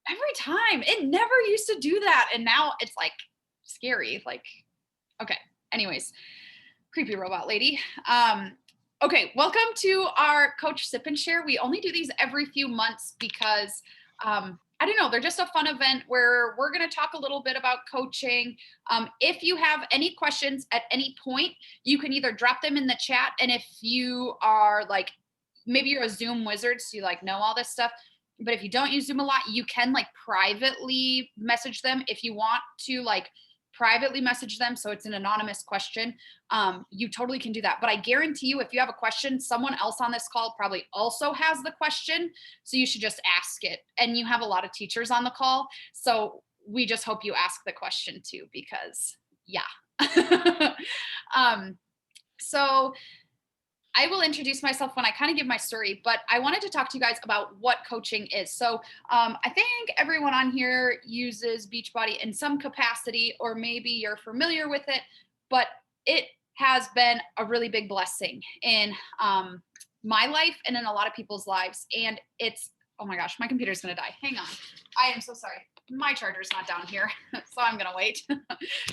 Every time. It never used to do that. And now it's like scary. Like, okay. Anyways, creepy robot lady. Okay, welcome to our Coach Sip and Share. We only do these every few months because I don't know, they're just a fun event where we're going to talk a little bit about coaching. If you have any questions at any point, you can either drop them in the chat. And if you are like, maybe you're a Zoom wizard, so you like know all this stuff. But if you don't use Zoom a lot, you can like privately message them if you want to, like privately message them. So it's an anonymous question. You totally can do that. But I guarantee you, if you have a question, someone else on this call probably also has the question. So you should just ask it. And you have a lot of teachers on the call. So we just hope you ask the question too, because yeah. um, so I will introduce myself when I kind of give my story, but I wanted to talk to you guys about what coaching is. So I think everyone on here uses Beachbody in some capacity, or maybe you're familiar with it, but it has been a really big blessing in my life and in a lot of people's lives. And it's, oh my gosh, my computer's going to die. Hang on. I am so sorry. My charger's not down here, so I'm going to wait.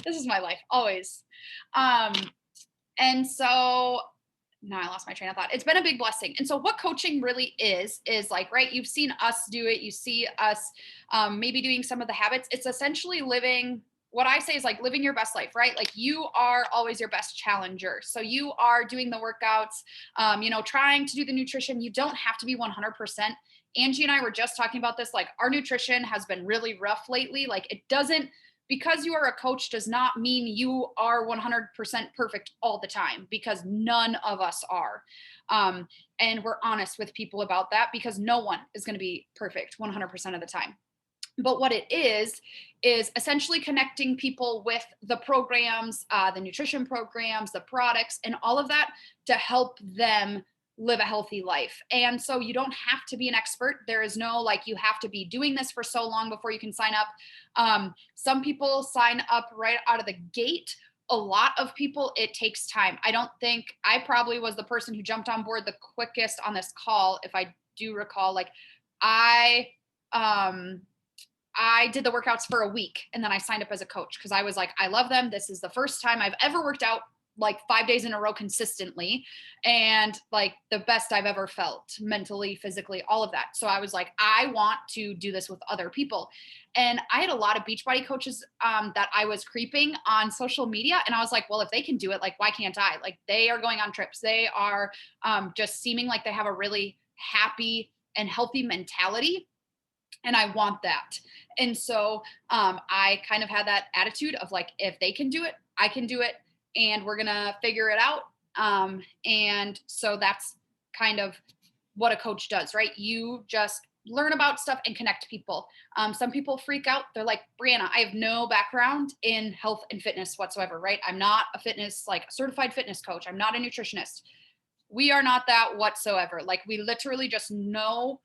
This is my life, always. And so now I lost my train of thought. It's been a big blessing. And so what coaching really is like, right? You've seen us do it. You see us maybe doing some of the habits. It's essentially living, what I say is like living your best life, right? Like you are always your best challenger. So you are doing the workouts, trying to do the nutrition. You don't have to be 100%. Angie and I were just talking about this. Like our nutrition has been really rough lately. Like it doesn't, because you are a coach does not mean you are 100% perfect all the time, because none of us are. And we're honest with people about that, because no one is going to be perfect 100% of the time. But what it is essentially connecting people with the programs, the nutrition programs, the products, and all of that to help them live a healthy life. And so you don't have to be an expert. There is no like, you have to be doing this for so long before you can sign up. Some people sign up right out of the gate. A lot of people, it takes time. I don't think, I probably was the person who jumped on board the quickest on this call, if I do recall. Like I, um, I did the workouts for a week and then I signed up as a coach because I was like, I love them. This is the first time I've ever worked out like 5 days in a row consistently, and like the best I've ever felt mentally, physically, all of that. So I was like, I want to do this with other people. And I had a lot of Beachbody coaches that I was creeping on social media. And I was like, well, if they can do it, like, why can't I? Like they are going on trips. They are just seeming like they have a really happy and healthy mentality, and I want that. And so I kind of had that attitude of like, if they can do it, I can do it, and we're gonna figure it out. And so that's kind of what a coach does, right? You just learn about stuff and connect people. Some people freak out. They're like, Brianna, I have no background in health and fitness whatsoever, right? I'm not a fitness, like certified fitness coach. I'm not a nutritionist. We are not that whatsoever. Like we literally just know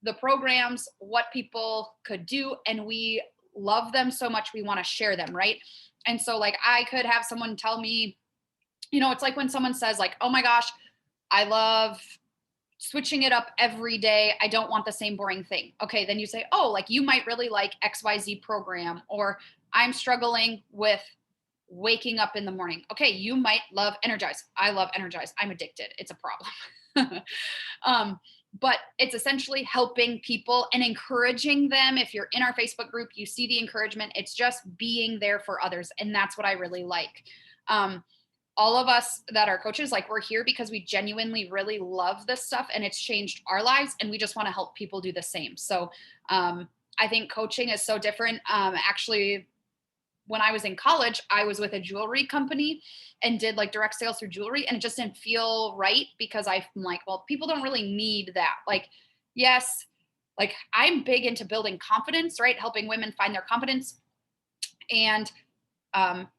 the programs, what people could do, and we love them so much we want to share them, right? And so like I could have someone tell me, it's like when someone says like, "Oh my gosh, I love switching it up every day. I don't want the same boring thing." Okay, then you say, "Oh, like you might really like XYZ program," or "I'm struggling with waking up in the morning." Okay, you might love Energize. I love Energize. I'm addicted. It's a problem. um, but it's essentially helping people and encouraging them. If you're in our Facebook group, you see the encouragement. It's just being there for others. And that's what I really like. Um, all of us that are coaches, like we're here because we genuinely really love this stuff and it's changed our lives. And we just want to help people do the same. So I think coaching is so different. Actually, when I was in college, I was with a jewelry company and did like direct sales through jewelry, and it just didn't feel right because I'm like, well, people don't really need that. Like, yes, like I'm big into building confidence, right? Helping women find their confidence. And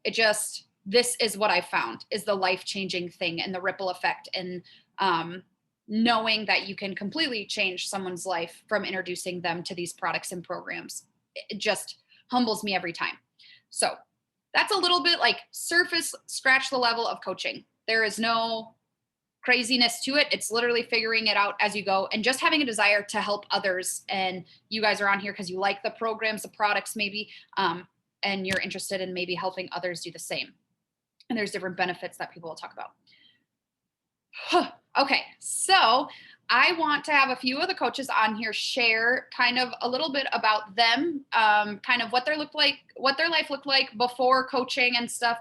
it just, this is what I found is the life-changing thing and the ripple effect, and knowing that you can completely change someone's life from introducing them to these products and programs. It just humbles me every time. So that's a little bit like surface scratch the level of coaching. There is no craziness to it. It's literally figuring it out as you go and just having a desire to help others. And you guys are on here because you like the programs, the products maybe, and you're interested in maybe helping others do the same. And there's different benefits that people will talk about. Okay, so I want to have a few of the coaches on here share kind of a little bit about them, kind of what their life looked like before coaching and stuff,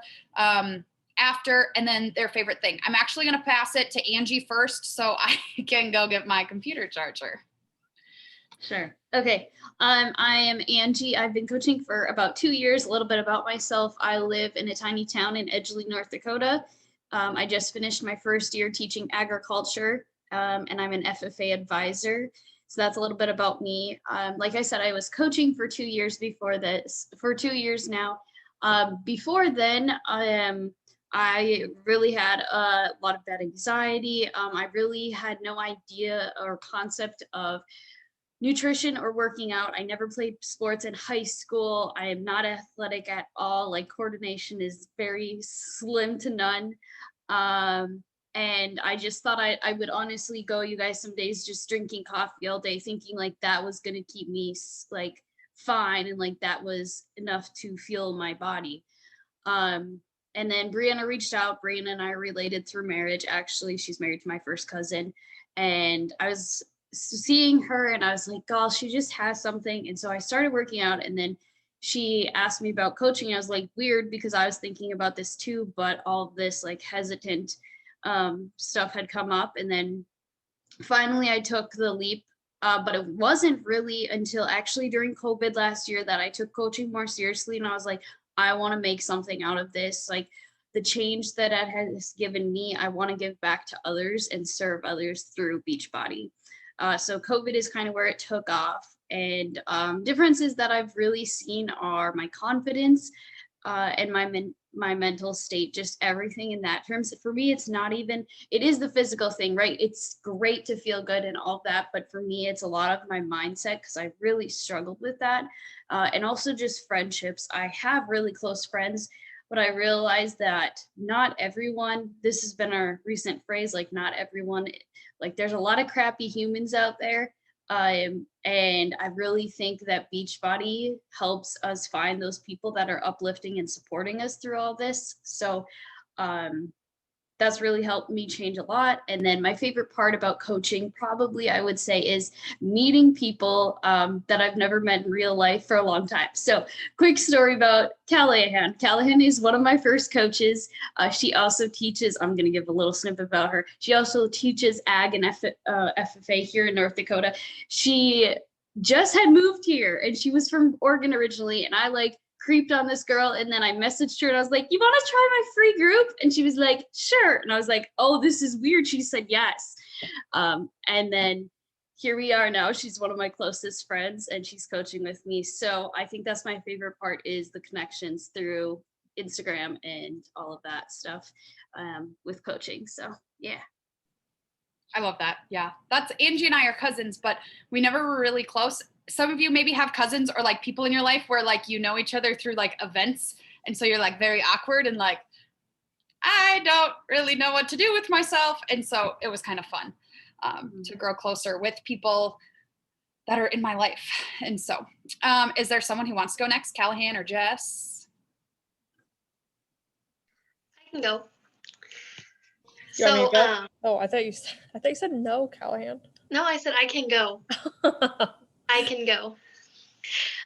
after, and then their favorite thing. I'm actually going to pass it to Angie first so I can go get my computer charger. Sure. Okay. I am Angie. I've been coaching for about 2 years. A little bit about myself. I live in a tiny town in Edgeley, North Dakota. I just finished my first year teaching agriculture, and I'm an FFA advisor. So that's a little bit about me. Like I said, I was coaching for 2 years before this, for 2 years now. Before then, I really had a lot of bad anxiety. I really had no idea or concept of nutrition or working out. I never played sports in high school. I am not athletic at all. Like coordination is very slim to none. And I just thought I would honestly go, you guys, some days just drinking coffee all day, thinking like that was going to keep me like fine. And like that was enough to fuel my body. And then Brianna reached out. Brianna and I are related through marriage. Actually, she's married to my first cousin. And I was seeing her and I was like, gosh, she just has something. And so I started working out, and then she asked me about coaching. I was like, weird, because I was thinking about this too, but all this like hesitant stuff had come up. And then finally I took the leap. But it wasn't really until actually during COVID last year that I took coaching more seriously. And I was like, I want to make something out of this. Like the change that it has given me, I want to give back to others and serve others through Beachbody. So COVID is kind of where it took off. And differences that I've really seen are my confidence and my mental state, just everything in that terms. For me, it's not even, it is the physical thing, right? It's great to feel good and all that. But for me, it's a lot of my mindset, because I really struggled with that. And also just friendships. I have really close friends, but I realized that not everyone, this has been our recent phrase, like not everyone, like there's a lot of crappy humans out there. And I really think that Beachbody helps us find those people that are uplifting and supporting us through all this. So that's really helped me change a lot. And then my favorite part about coaching, probably I would say, is meeting people that I've never met in real life for a long time. So quick story about Callahan. Callahan is one of my first coaches. She also teaches, I'm going to give a little snippet about her. She also teaches ag and FFA here in North Dakota. She just had moved here and she was from Oregon originally. And I like creeped on this girl, and then I messaged her and I was like, you want to try my free group? And she was like, sure. And I was like, oh, this is weird. She said yes. And then here we are now. She's one of my closest friends and she's coaching with me. So I think that's my favorite part, is the connections through Instagram and all of that stuff with coaching. So yeah. I love that. Yeah. That's Angie and I are cousins, but we never were really close. Some of you maybe have cousins or like people in your life where like you know each other through like events. And so you're like very awkward and like, I don't really know what to do with myself. And so it was kind of fun to grow closer with people that are in my life. And so is there someone who wants to go next? Callahan or Jess? I can go. You want me to go? Oh, I thought you said no, Callahan. No, I said I can go. I can go.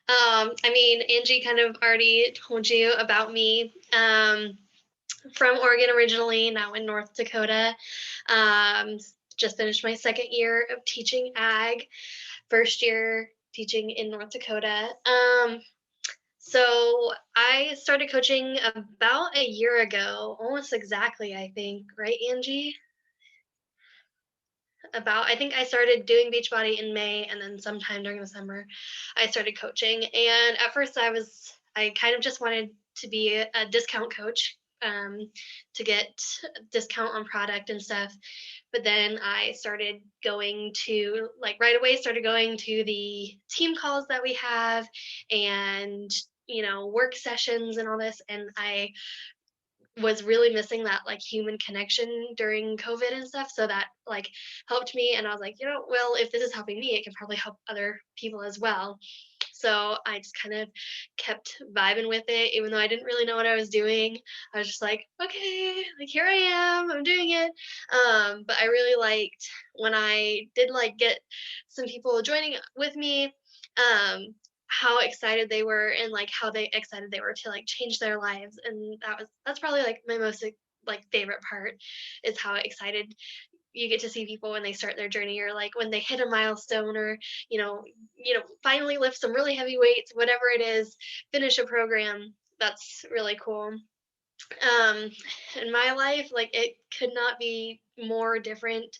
I mean, Angie kind of already told you about me. From Oregon originally, now in North Dakota. Just finished my second year of teaching ag, first year teaching in North Dakota. So I started coaching about a year ago, almost exactly, I think, right, Angie? I think I started doing Beachbody in May, and then sometime during the summer, I started coaching. And at first I kind of just wanted to be a discount coach, to get discount on product and stuff. But then I started going to, like right away, started going to the team calls that we have and, work sessions and all this. And I was really missing that like human connection during COVID and stuff. So that like helped me. And I was like, well, if this is helping me, it can probably help other people as well. So I just kind of kept vibing with it, even though I didn't really know what I was doing. I was just like, okay, like here I am, I'm doing it. But I really liked when I did like get some people joining with me, how excited they were and like how they excited they were to like change their lives. And that's probably like my most like favorite part, is how excited you get to see people when they start their journey, or like when they hit a milestone, or finally lift some really heavy weights, whatever it is, finish a program. That's really cool. In my life, like it could not be more different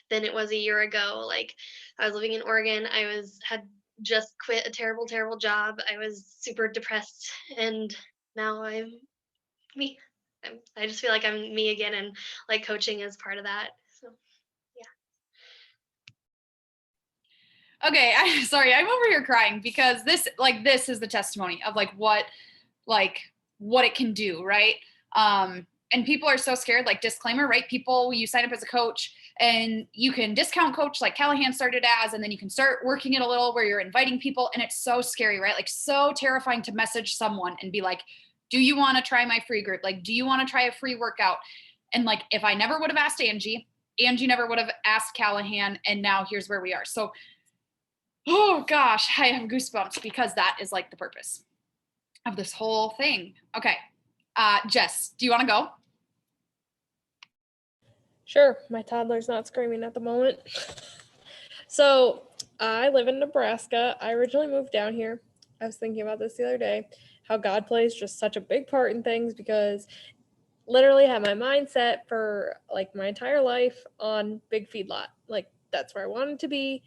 than it was a year ago. Like I was living in Oregon. Had just quit a terrible job. I was super depressed, and now I'm me. I just feel like I'm me again, and like coaching is part of that. So Okay, sorry, I'm over here crying because this is the testimony of like what it can do, right? And people are so scared, like disclaimer, right? People, you sign up as a coach and you can discount coach like Callahan started as, and then you can start working it a little where you're inviting people, and it's so scary, right? Like so terrifying to message someone and be like, do you want to try my free group? Like, do you want to try a free workout? And like, if I never would have asked Angie never would have asked Callahan, and now here's where we are. So, oh gosh, I have goosebumps because that is like the purpose of this whole thing. Okay. Jess, do you want to go? Sure. My toddler's not screaming at the moment. So I live in Nebraska. I originally moved down here. I was thinking about this the other day, how God plays just such a big part in things, because literally had my mindset for like my entire life on big feedlot. Like that's where I wanted to be.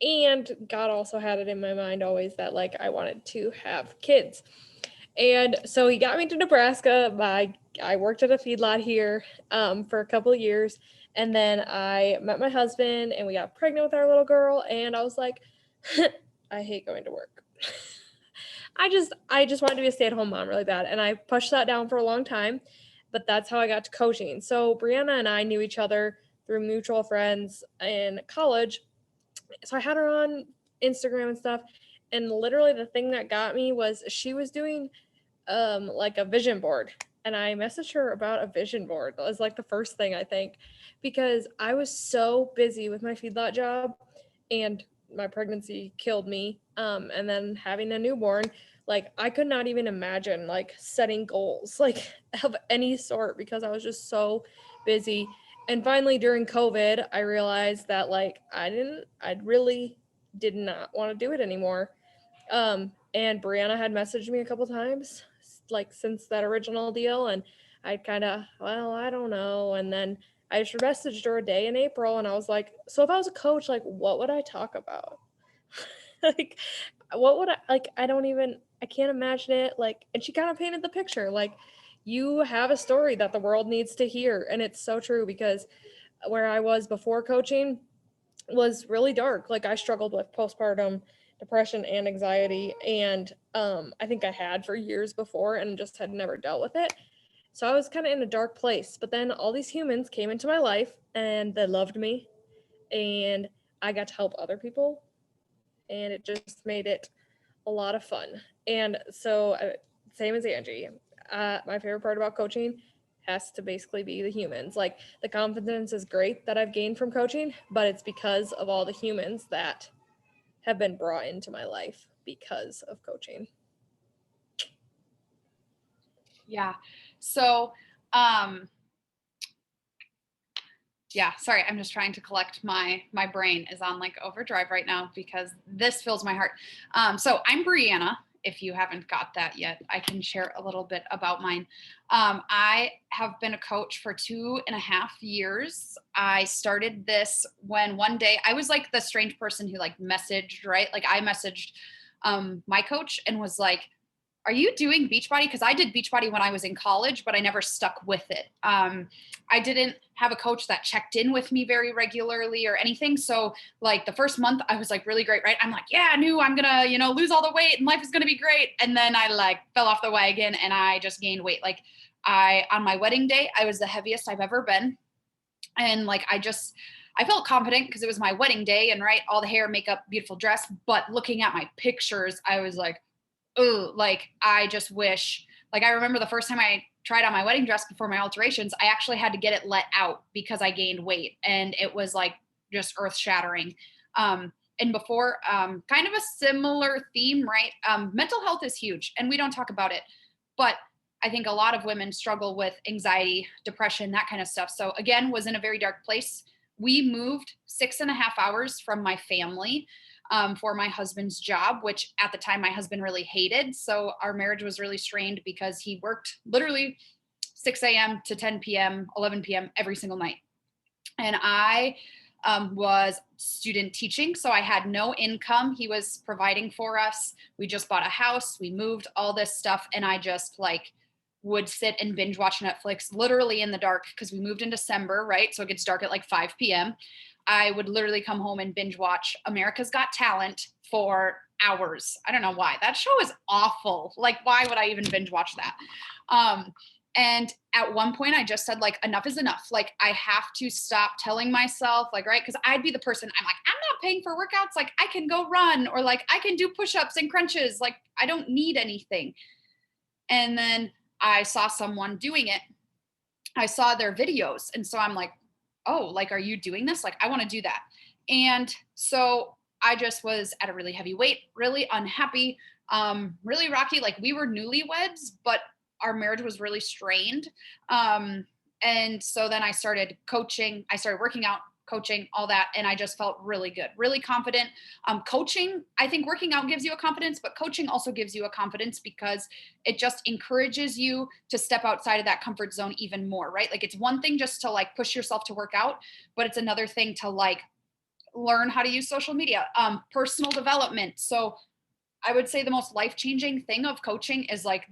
And God also had it in my mind always that like I wanted to have kids. And so he got me to Nebraska. I worked at a feedlot here for a couple of years. And then I met my husband and we got pregnant with our little girl. And I was like, I hate going to work. I just wanted to be a stay-at-home mom really bad. And I pushed that down for a long time. But that's how I got to coaching. So Brianna and I knew each other through mutual friends in college. So I had her on Instagram and stuff. And literally the thing that got me was she was doing like a vision board, and I messaged her about a vision board. That was like the first thing, I think, because I was so busy with my feedlot job and my pregnancy killed me, and then having a newborn, like I could not even imagine like setting goals like of any sort because I was just so busy. And finally during COVID I realized that like I really did not want to do it anymore. And Brianna had messaged me a couple times like since that original deal, and I kind of, well, I don't know. And then I just messaged her a day in April and I was like, so if I was a coach, like what would I talk about? Like what would I like? I can't imagine it. Like, and she kind of painted the picture. Like you have a story that the world needs to hear. And it's so true, because where I was before coaching was really dark. Like I struggled with postpartum depression and anxiety, and I think I had for years before and just had never dealt with it. So I was kind of in a dark place, but then all these humans came into my life and they loved me, and I got to help other people, and it just made it a lot of fun. And so same as Angie, my favorite part about coaching has to basically be the humans. Like the confidence is great that I've gained from coaching, but it's because of all the humans that have been brought into my life because of coaching. Yeah. So, yeah, sorry, I'm just trying to collect my brain is on like overdrive right now because this fills my heart. So I'm Brianna. If you haven't got that yet, I can share a little bit about mine. I have been a coach for 2.5 years. I started this when one day I was like the strange person who like messaged, right? Like I messaged my coach and was like, are you doing Beachbody? Because I did Beachbody when I was in college, but I never stuck with it. I didn't have a coach that checked in with me very regularly or anything. So like the first month I was like really great, right? I'm like, yeah, I knew I'm gonna, lose all the weight and life is gonna be great. And then I like fell off the wagon and I just gained weight. Like On my wedding day, I was the heaviest I've ever been. And like, I felt confident because it was my wedding day and right, all the hair, makeup, beautiful dress. But looking at my pictures, I was like, oh, like, I just wish, like, I remember the first time I tried on my wedding dress before my alterations, I actually had to get it let out because I gained weight. And it was like just earth shattering. And before, kind of a similar theme, right? Mental health is huge and we don't talk about it, but I think a lot of women struggle with anxiety, depression, that kind of stuff. So again, was in a very dark place. We moved 6.5 hours from my family for my husband's job, which at the time my husband really hated. So our marriage was really strained because he worked literally 6 a.m. to 10 p.m., 11 p.m. every single night. And I was student teaching. So I had no income. He was providing for us. We just bought a house. We moved, all this stuff. And I just like would sit and binge watch Netflix literally in the dark because we moved in December, right? So it gets dark at like 5 p.m. I would literally come home and binge watch America's Got Talent for hours. I don't know why. That show is awful. Like, why would I even binge watch that? And at one point I just said, like, enough is enough. Like, I have to stop telling myself, like, right? Because I'd be the person, I'm like, I'm not paying for workouts. Like, I can go run, or like, I can do push-ups and crunches. Like, I don't need anything. And then I saw someone doing it. I saw their videos. And so I'm like, oh, like, are you doing this? Like, I want to do that. And so I just was at a really heavy weight, really unhappy, really rocky. Like, we were newlyweds, but our marriage was really strained. And so then I started coaching. I started working out, coaching, all that. And I just felt really good, really confident. Coaching, I think working out gives you a confidence, but coaching also gives you a confidence because it just encourages you to step outside of that comfort zone even more, right? Like, it's one thing just to like push yourself to work out, but it's another thing to like learn how to use social media, personal development. So I would say the most life-changing thing of coaching is like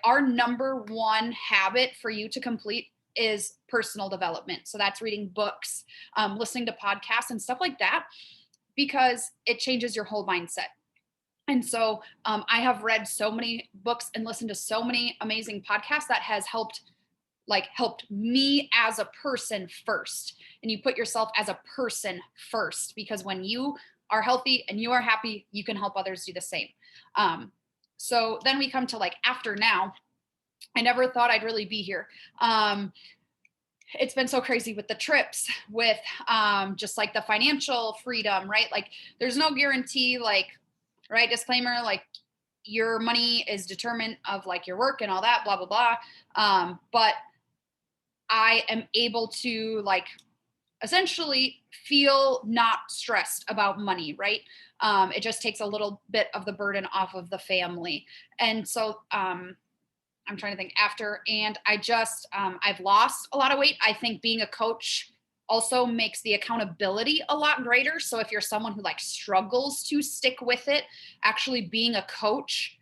our number one habit for you to complete is personal development. So that's reading books, listening to podcasts and stuff like that, because it changes your whole mindset. And so I have read so many books and listened to so many amazing podcasts that has helped me as a person first. And you put yourself as a person first, because when you are healthy and you are happy, you can help others do the same. So then we come to like after now. I never thought I'd really be here. It's been so crazy with the trips, with just like the financial freedom, right? Like, there's no guarantee, like, right? Disclaimer, like, your money is determined of like your work and all that, blah, blah, blah. But I am able to like essentially feel not stressed about money, right? It just takes a little bit of the burden off of the family. And so I'm trying to think after, and I've lost a lot of weight. I think being a coach also makes the accountability a lot greater. So if you're someone who like struggles to stick with it, actually being a coach,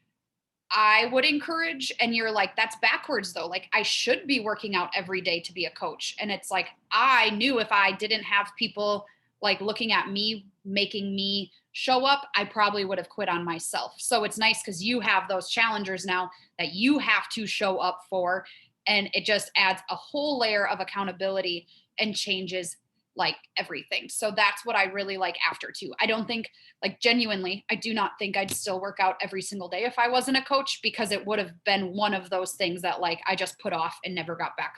I would encourage, and you're like, that's backwards though. Like, I should be working out every day to be a coach. And it's like, I knew if I didn't have people like looking at me, making me show up, I probably would have quit on myself. So it's nice because you have those challengers now that you have to show up for. And it just adds a whole layer of accountability and changes like everything. So that's what I really like after too. I don't think, like, genuinely, I do not think I'd still work out every single day if I wasn't a coach, because it would have been one of those things that like I just put off and never got back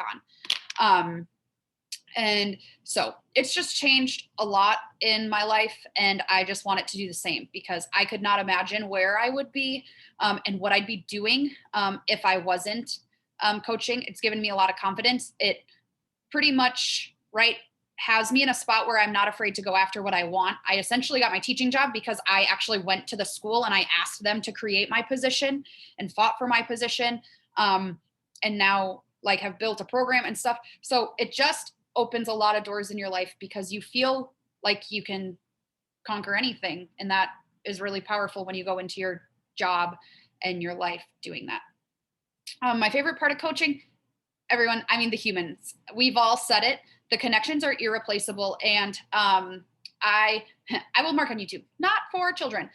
on. And so it's just changed a lot in my life, and I just want it to do the same, because I could not imagine where I would be and what I'd be doing if I wasn't coaching. It's given me a lot of confidence. It pretty much, right, has me in a spot where I'm not afraid to go after what I want. I essentially got my teaching job because I actually went to the school and I asked them to create my position and fought for my position. And now like have built a program and stuff. So it just opens a lot of doors in your life because you feel like you can conquer anything. And that is really powerful when you go into your job and your life doing that. My favorite part of coaching, everyone, I mean, the humans, we've all said it. The connections are irreplaceable. And I will mark on YouTube, not for children,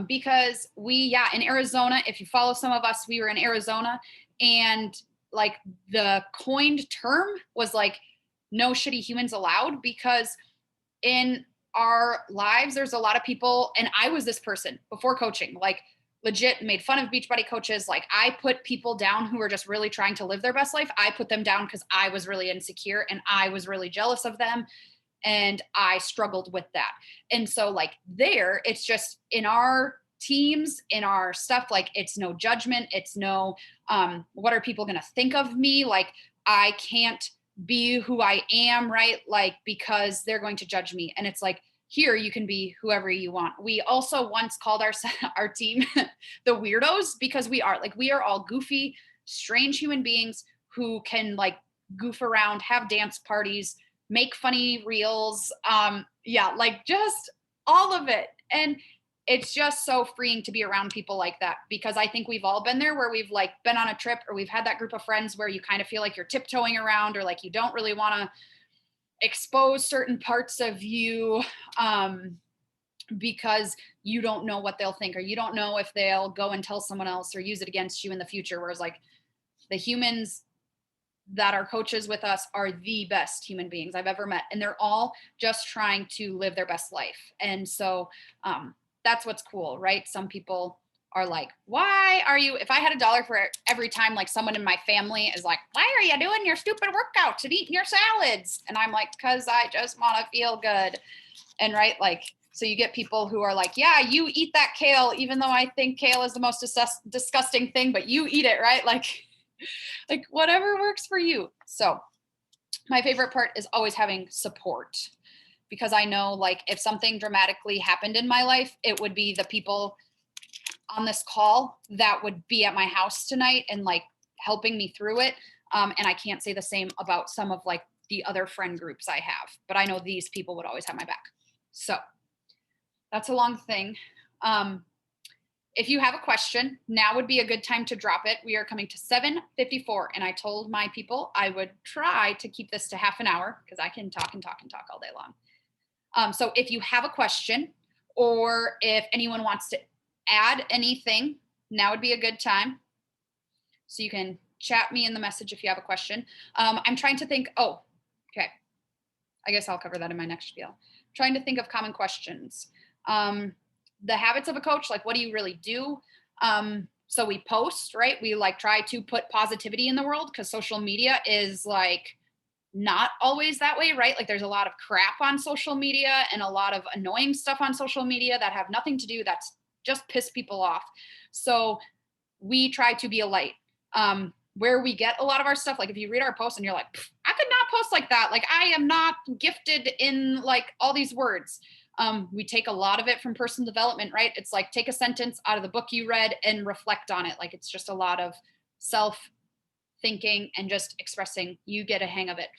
because in Arizona, if you follow some of us, we were in Arizona, and like the coined term was like, no shitty humans allowed, because in our lives, there's a lot of people, and I was this person before coaching, like legit made fun of Beachbody coaches. Like I put people down who were just really trying to live their best life. I put them down because I was really insecure and I was really jealous of them. And I struggled with that. And so like there, it's just in our teams, in our stuff, like it's no judgment. It's no, what are people going to think of me? Like I can't be who I am, right? Like, because they're going to judge me. And it's like, here you can be whoever you want. We also once called our team the weirdos, because we are all goofy, strange human beings who can like goof around, have dance parties, make funny reels. Like just all of it. And it's just so freeing to be around people like that, because I think we've all been there where we've like been on a trip, or we've had that group of friends where you kind of feel like you're tiptoeing around, or like you don't really want to expose certain parts of you, because you don't know what they'll think, or you don't know if they'll go and tell someone else or use it against you in the future. Whereas like the humans that are coaches with us are the best human beings I've ever met. And they're all just trying to live their best life. And so that's what's cool, right? Some people are like, why are you, if I had $1 for every time like someone in my family is like, why are you doing your stupid workouts and eating your salads? And I'm like, because I just want to feel good. And right, like, so you get people who are like, yeah, you eat that kale, even though I think kale is the most disgusting thing, but you eat it, right? Like whatever works for you. So my favorite part is always having support, because I know like if something dramatically happened in my life, it would be the people on this call that would be at my house tonight and like helping me through it. And I can't say the same about some of like the other friend groups I have, but I know these people would always have my back. So that's a long thing. If you have a question, now would be a good time to drop it. We are coming to 7:54, and I told my people I would try to keep this to half an hour, because I can talk and talk and talk all day long. So if you have a question, or if anyone wants to add anything, now would be a good time. So you can chat me in the message if you have a question. I'm trying to think, okay. I guess I'll cover that in my next spiel. I'm trying to think of common questions. The habits of a coach, like what do you really do? So we post, right? We like try to put positivity in the world, because social media is like not always that way, right? Like there's a lot of crap on social media and a lot of annoying stuff on social media that have nothing to do, that's just piss people off. So we try to be a light. Where we get a lot of our stuff, like if you read our posts and you're like, I could not post like that. Like I am not gifted in like all these words. We take a lot of it from personal development, right? It's like take a sentence out of the book you read and reflect on it. Like it's just a lot of self thinking and just expressing. You get a hang of it.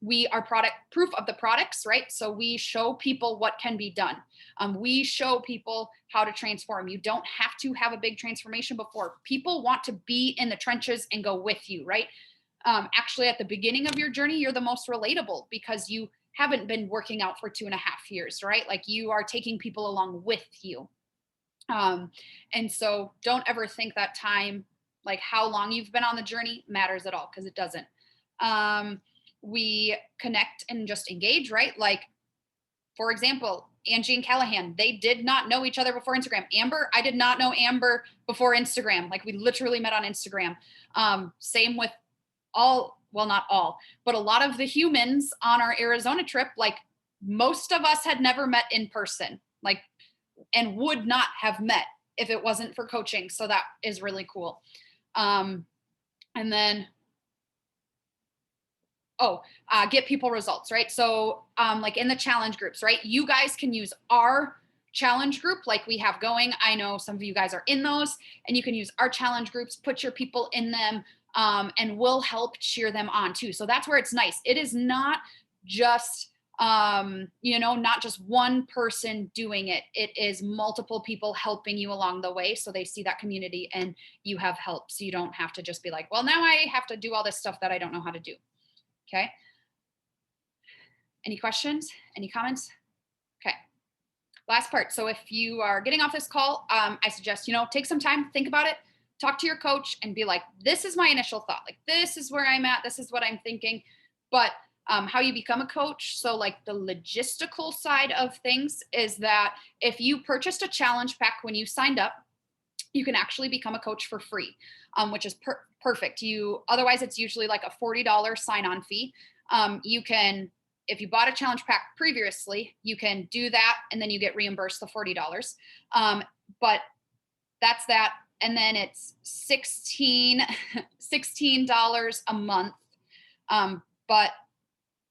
We are proof of the products, right? So we show people what can be done. We show people how to transform. You don't have to have a big transformation before. People want to be in the trenches and go with you, right? Actually, at the beginning of your journey, you're the most relatable, because you haven't been working out for 2.5 years, right? Like you are taking people along with you. And so don't ever think that time, like how long you've been on the journey, matters at all, because it doesn't. We connect and just engage, right? Like, for example, Angie and Callahan, they did not know each other before Instagram. Amber, I did not know Amber before Instagram. Like we literally met on Instagram. Same with not all, but a lot of the humans on our Arizona trip, like most of us had never met in person, like, and would not have met if it wasn't for coaching. So that is really cool. And then, get people results, right? So like in the challenge groups, right? You guys can use our challenge group like we have going. I know some of you guys are in those, and you can use our challenge groups, put your people in them, and we'll help cheer them on too. So that's where it's nice. It is not just, not just one person doing it. It is multiple people helping you along the way. So they see that community and you have help. So you don't have to just be like, well, now I have to do all this stuff that I don't know how to do. Okay. Any questions? Any comments? Okay. Last part. So if you are getting off this call, I suggest, take some time, think about it, talk to your coach and be like, this is my initial thought. Like, this is where I'm at. This is what I'm thinking. But how you become a coach. So like the logistical side of things is that if you purchased a challenge pack when you signed up, you can actually become a coach for free, which is perfect. Otherwise it's usually like a $40 sign-on fee. You can, if you bought a challenge pack previously, you can do that and then you get reimbursed the $40. But that's that. And then it's $16 a month. But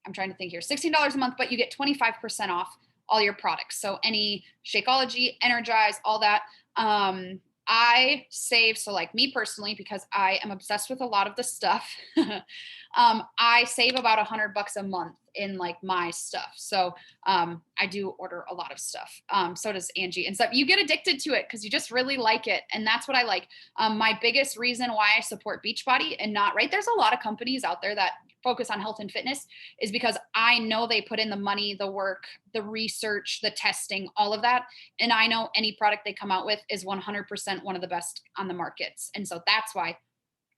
I'm trying to think here, $16 a month, but you get 25% off all your products. So any Shakeology, Energize, all that. I save, so like me personally, because I am obsessed with a lot of the stuff, I save about $100 a month in like my stuff. So I do order a lot of stuff. So does Angie and stuff. You get addicted to it because you just really like it. And that's what I like. My biggest reason why I support Beachbody and not, right, there's a lot of companies out there that focus on health and fitness, is because I know they put in the money, the work, the research, the testing, all of that. And I know any product they come out with is 100% one of the best on the markets. And so that's why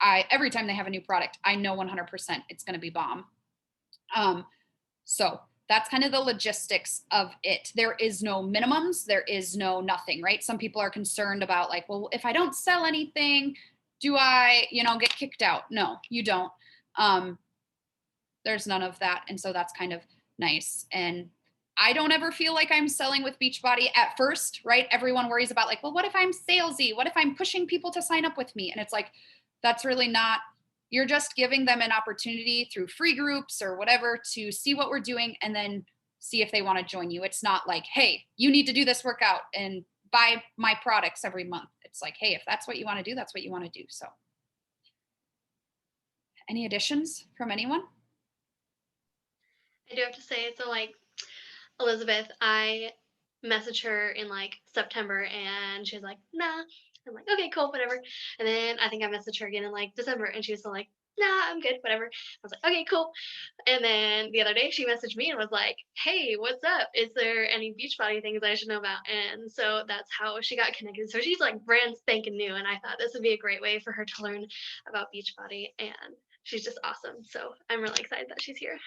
every time they have a new product, I know 100% it's going to be bomb. So that's kind of the logistics of it. There is no minimums. There is no nothing, right? Some people are concerned about like, well, if I don't sell anything, do I, get kicked out? No, you don't. There's none of that. And so that's kind of nice. And I don't ever feel like I'm selling with Beachbody at first, right? Everyone worries about like, well, what if I'm salesy? What if I'm pushing people to sign up with me? And it's like, that's really not, you're just giving them an opportunity through free groups or whatever to see what we're doing and then see if they want to join you. It's not like, hey, you need to do this workout and buy my products every month. It's like, hey, if that's what you want to do, that's what you want to do. So any additions from anyone? I do have to say, so like Elizabeth, I messaged her in like September and she was like, nah. I'm like, okay, cool, whatever. And then I think I messaged her again in like December and she was still like, nah, I'm good, whatever. I was like, okay, cool. And then the other day she messaged me and was like, hey, what's up? Is there any Beachbody things I should know about? And so that's how she got connected. So she's like brand spanking new. And I thought this would be a great way for her to learn about Beachbody. And she's just awesome. So I'm really excited that she's here.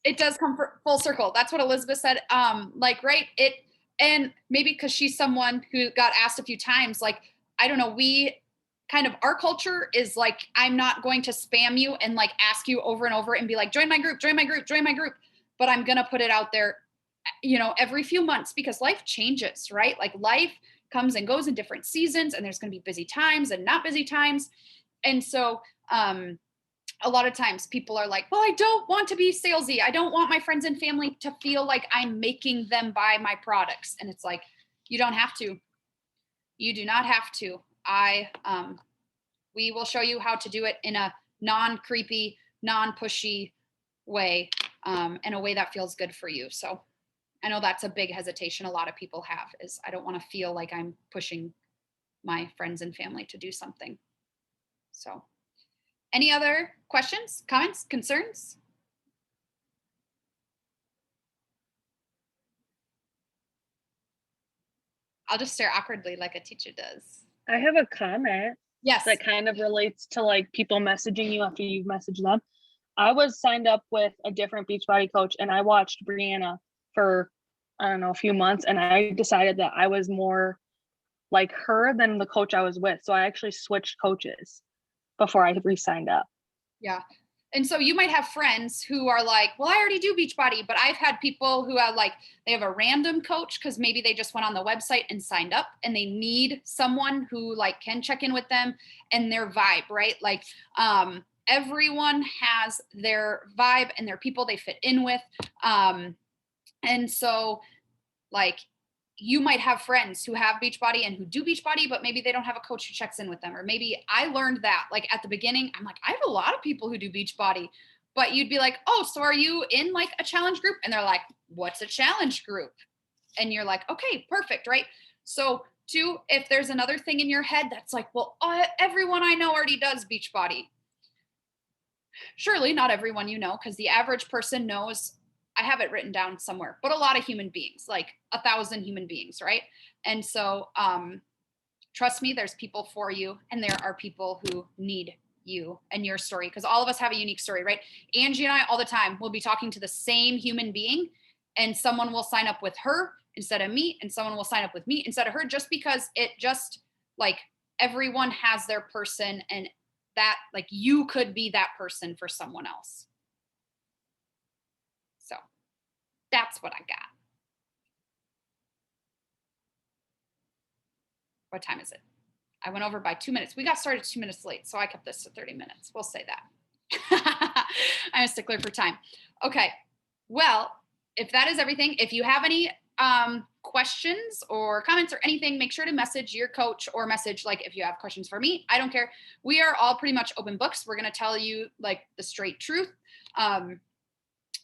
It does come full circle. That's what Elizabeth said. Right. And maybe because she's someone who got asked a few times, like, I don't know, our culture is like, I'm not going to spam you and like ask you over and over and be like, join my group, join my group, join my group. But I'm going to put it out there, every few months because life changes, right? Like life comes and goes in different seasons and there's going to be busy times and not busy times. And so, a lot of times people are like, well, I don't want to be salesy. I don't want my friends and family to feel like I'm making them buy my products. And it's like, you don't have to. You do not have to. We will show you how to do it in a non-creepy, non-pushy way, in a way that feels good for you. So I know that's a big hesitation a lot of people have is I don't want to feel like I'm pushing my friends and family to do something. So any other questions, comments, concerns? I'll just stare awkwardly like a teacher does. I have a comment. Yes. That kind of relates to like people messaging you after you've messaged them. I was signed up with a different Beachbody coach and I watched Brianna for, I don't know, a few months. And I decided that I was more like her than the coach I was with. So I actually switched coaches before I re-signed up. Yeah. And so you might have friends who are like, well, I already do Beachbody, but I've had people who have like, they have a random coach because maybe they just went on the website and signed up and they need someone who like can check in with them and their vibe, right? Like everyone has their vibe and their people they fit in with. And so like, you might have friends who have Beachbody and who do Beachbody, but maybe they don't have a coach who checks in with them. Or maybe I learned that like at the beginning, I'm like, I have a lot of people who do Beachbody, but you'd be like, oh, so are you in like a challenge group? And they're like, what's a challenge group? And you're like, okay, perfect. Right. So two, if there's another thing in your head that's like, well, everyone I know already does Beachbody. Surely not everyone, because the average person knows, I have it written down somewhere, but a lot of human beings, like 1,000 human beings. Right. And so trust me, there's people for you, and there are people who need you and your story, because all of us have a unique story, right? Angie and I all the time will be talking to the same human being, and someone will sign up with her instead of me, and someone will sign up with me instead of her, just because it just like everyone has their person, and that like you could be that person for someone else. So that's what I got. What time is it? I went over by 2 minutes. We got started 2 minutes late, so I kept this to 30 minutes. We'll say that. I'm a stickler for time. Okay. Well, if that is everything, if you have any questions or comments or anything, make sure to message your coach, or message, like, if you have questions for me, I don't care. We are all pretty much open books. We're going to tell you like the straight truth,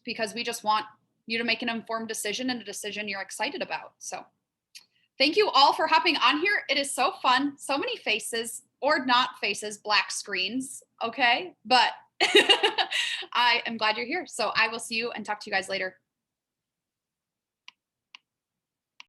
because we just want you to make an informed decision, and a decision you're excited about. So thank you all for hopping on here. It is so fun. So many faces, or not faces, black screens. Okay. But I am glad you're here. So I will see you and talk to you guys later.